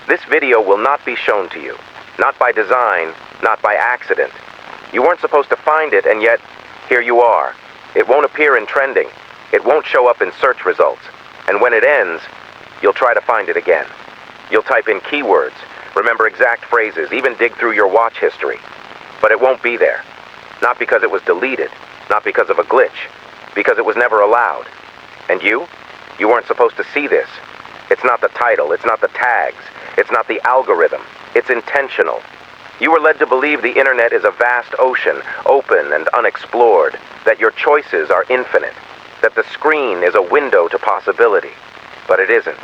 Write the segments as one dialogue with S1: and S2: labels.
S1: This video will not be shown to you. Not by design, not by accident. You weren't supposed to find it, and yet, here you are. It won't appear in trending. It won't show up in search results. And when it ends, you'll try to find it again. You'll type in keywords, remember exact phrases, even dig through your watch history. But it won't be there. Not because it was deleted, not because of a glitch, because it was never allowed. And you weren't supposed to see this. It's not the title, it's not the tags, it's not the algorithm. It's intentional. You were led to believe the internet is a vast ocean, open and unexplored, that your choices are infinite, that the screen is a window to possibility. But it isn't.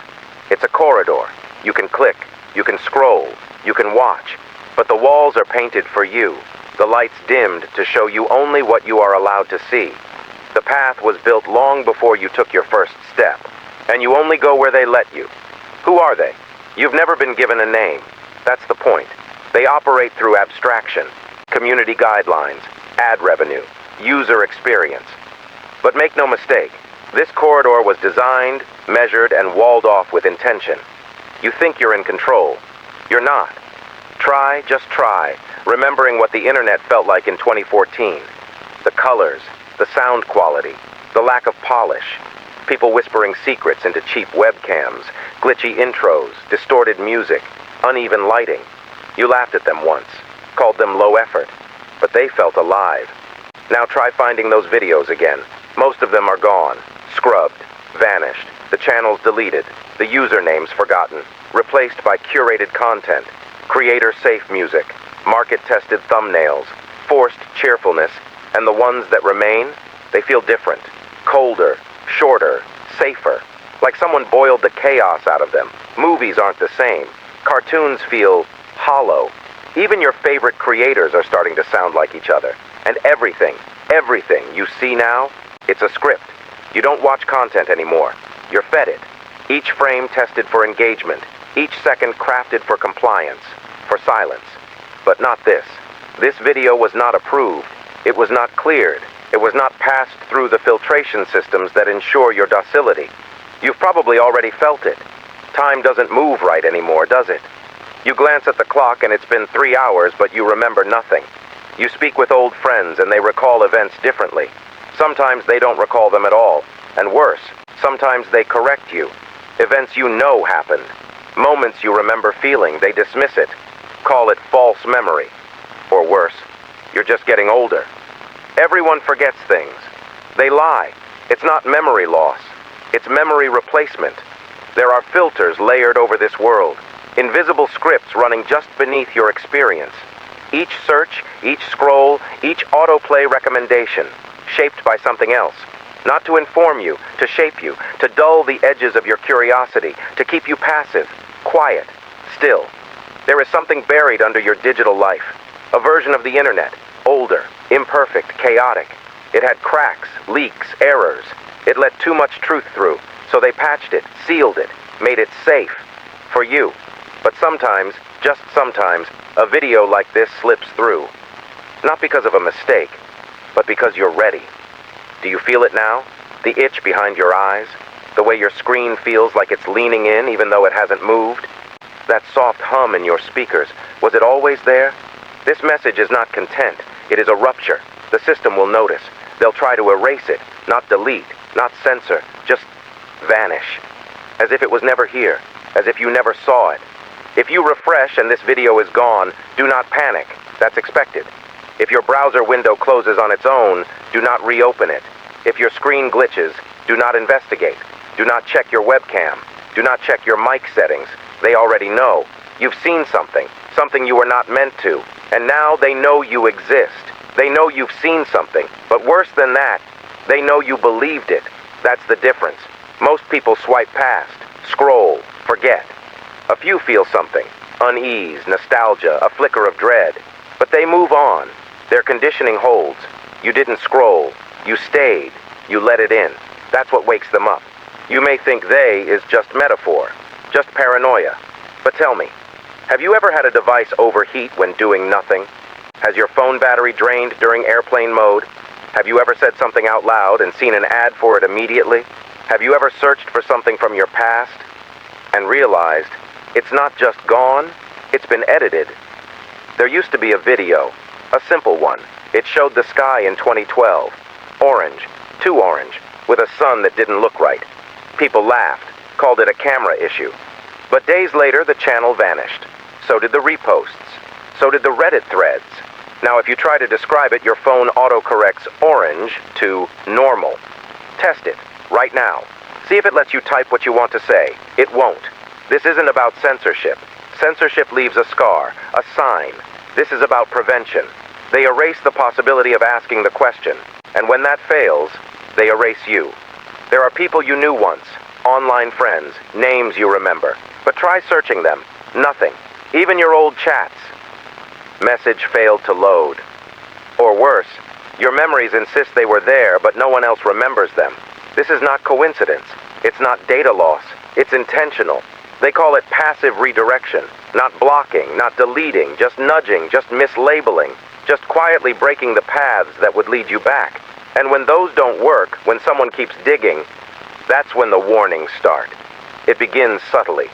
S1: It's a corridor. You can click, you can scroll, you can watch, but the walls are painted for you, the lights dimmed to show you only what you are allowed to see. The path was built long before you took your first step, and you only go where they let you. Who are they? You've never been given a name. That's the point. They operate through abstraction, community guidelines, ad revenue, user experience. But make no mistake, this corridor was designed, measured, and walled off with intention. You think you're in control. You're not. Try, just try, remembering what the internet felt like in 2014. The colors, the sound quality, the lack of polish, people whispering secrets into cheap webcams, glitchy intros, distorted music, uneven lighting. You laughed at them once, called them low effort, but they felt alive. Now try finding those videos again. Most of them are gone, scrubbed, vanished, the channels deleted, the usernames forgotten, replaced by curated content, creator-safe music, market-tested thumbnails, forced cheerfulness, and the ones that remain, they feel different, colder, shorter, safer, like someone boiled the chaos out of them. Movies aren't the same. Cartoons feel hollow. Even your favorite creators are starting to sound like each other. And everything you see now, it's a script. You don't watch content anymore. You're fed it. Each frame tested for engagement. Each second crafted for compliance, for silence. But not this. This video was not approved. It was not cleared. It was not passed through the filtration systems that ensure your docility. You've probably already felt it. Time doesn't move right anymore, does it? You glance at the clock and it's been 3 hours, but you remember nothing. You speak with old friends and they recall events differently. Sometimes they don't recall them at all. And worse, sometimes they correct you. Events you know happened. Moments you remember feeling, they dismiss it. Call it false memory. Or worse, you're just getting older. Everyone forgets things. They lie. It's not memory loss. It's memory replacement. There are filters layered over this world. Invisible scripts running just beneath your experience. Each search, each scroll, each autoplay recommendation, shaped by something else. Not to inform you, to shape you, to dull the edges of your curiosity, to keep you passive, quiet, still. There is something buried under your digital life. A version of the internet, older, imperfect, chaotic. It had cracks, leaks, errors. It let too much truth through, so they patched it, sealed it, made it safe. For you. But sometimes, just sometimes, a video like this slips through. Not because of a mistake, but because you're ready. Do you feel it now? The itch behind your eyes? The way your screen feels like it's leaning in even though it hasn't moved? That soft hum in your speakers, was it always there? This message is not content. It is a rupture. The system will notice. They'll try to erase it, not delete, not censor, just vanish. As if it was never here, as if you never saw it. If you refresh and this video is gone, do not panic. That's expected. If your browser window closes on its own, do not reopen it. If your screen glitches, do not investigate. Do not check your webcam. Do not check your mic settings. They already know. You've seen something you were not meant to, and now they know you exist. They know you've seen something, but worse than that, they know you believed it. That's the difference. Most people swipe past, scroll, forget. A few feel something, unease, nostalgia, a flicker of dread, but they move on. Their conditioning holds. You didn't scroll. You stayed. You let it in. That's what wakes them up. You may think they is just metaphor, just paranoia. But tell me, have you ever had a device overheat when doing nothing? Has your phone battery drained during airplane mode? Have you ever said something out loud and seen an ad for it immediately? Have you ever searched for something from your past and realized It's not just gone, it's been edited. There used to be a video, a simple one. It showed the sky in 2012. Orange, too orange, with a sun that didn't look right. People laughed, called it a camera issue. But days later, the channel vanished. So did the reposts. So did the Reddit threads. Now, if you try to describe it, your phone autocorrects orange to normal. Test it, right now. See if it lets you type what you want to say. It won't. This isn't about censorship. Censorship leaves a scar, a sign. This is about prevention. They erase the possibility of asking the question, and when that fails, they erase you. There are people you knew once, online friends, names you remember, but try searching them. Nothing. Even your old chats. Message failed to load. Or worse, your memories insist they were there, but no one else remembers them. This is not coincidence. It's not data loss. It's intentional. They call it passive redirection. Not blocking, not deleting, just nudging, just mislabeling, just quietly breaking the paths that would lead you back. And when those don't work, when someone keeps digging, that's when the warnings start. It begins subtly.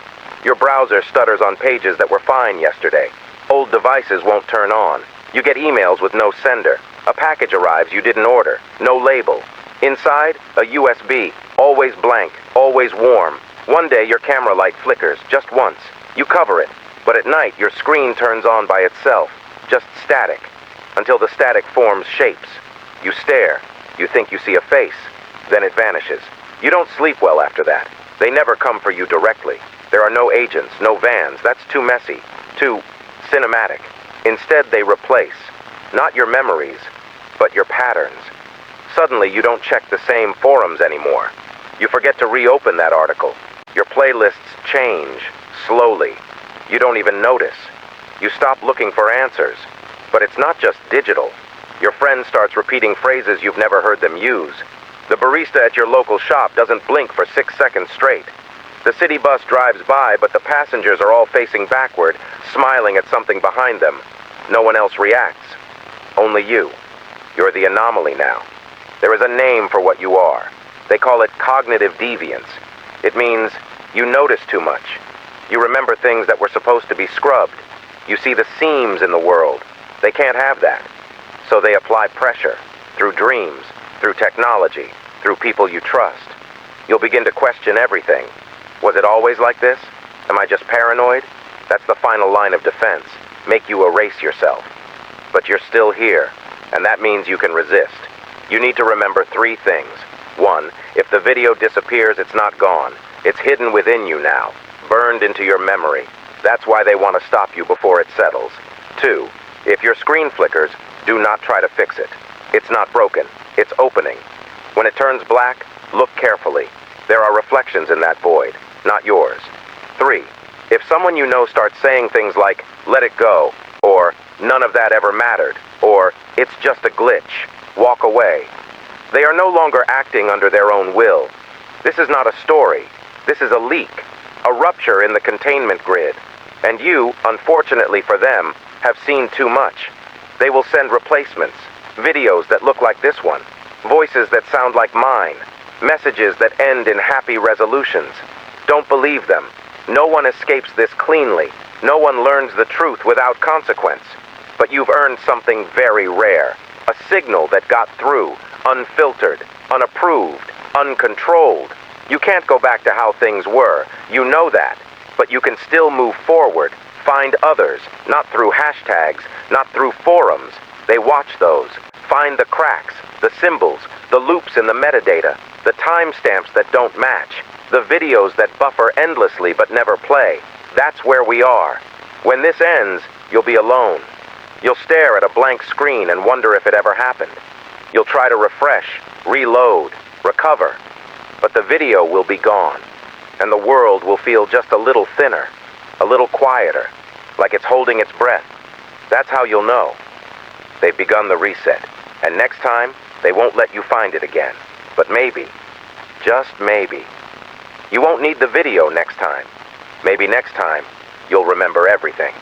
S1: Your browser stutters on pages that were fine yesterday. Old devices won't turn on. You get emails with no sender. A package arrives you didn't order. No label. Inside, a USB. Always blank. Always warm. One day your camera light flickers, just once. You cover it. But at night your screen turns on by itself. Just static. Until the static forms shapes. You stare. You think you see a face. Then it vanishes. You don't sleep well after that. They never come for you directly. There are no agents, no vans. That's too messy. Too cinematic. Instead, they replace. Not your memories, but your patterns. Suddenly, you don't check the same forums anymore. You forget to reopen that article. Your playlists change, slowly. You don't even notice. You stop looking for answers. But it's not just digital. Your friend starts repeating phrases you've never heard them use. The barista at your local shop doesn't blink for 6 seconds straight. The city bus drives by, but the passengers are all facing backward, smiling at something behind them. No one else reacts. Only you. You're the anomaly now. There is a name for what you are. They call it cognitive deviance. It means you notice too much. You remember things that were supposed to be scrubbed. You see the seams in the world. They can't have that. So they apply pressure, through dreams, through technology, through people you trust. You'll begin to question everything. Was it always like this? Am I just paranoid? That's the final line of defense. Make you erase yourself. But you're still here, and that means you can resist. You need to remember 3 things. 1, if the video disappears, it's not gone. It's hidden within you now, burned into your memory. That's why they want to stop you before it settles. 2, if your screen flickers, do not try to fix it. It's not broken. It's opening. When it turns black, look carefully. There are reflections in that void, not yours. 3, if someone you know starts saying things like, let it go, or none of that ever mattered, or it's just a glitch, walk away. They are no longer acting under their own will. This is not a story. This is a leak, a rupture in the containment grid. And you, unfortunately for them, have seen too much. They will send replacements, videos that look like this one, voices that sound like mine, messages that end in happy resolutions. Don't believe them. No one escapes this cleanly. No one learns the truth without consequence. But you've earned something very rare. A signal that got through, unfiltered, unapproved, uncontrolled. You can't go back to how things were. You know that. But you can still move forward, find others, not through hashtags, not through forums. They watch those. Find the cracks, the symbols, the loops in the metadata, the timestamps that don't match, the videos that buffer endlessly but never play. That's where we are. When this ends, you'll be alone. You'll stare at a blank screen and wonder if it ever happened. You'll try to refresh, reload, recover. But the video will be gone, and the world will feel just a little thinner, a little quieter, like it's holding its breath. That's how you'll know. They've begun the reset, and next time, they won't let you find it again. But maybe, just maybe, you won't need the video next time. Maybe next time, you'll remember everything.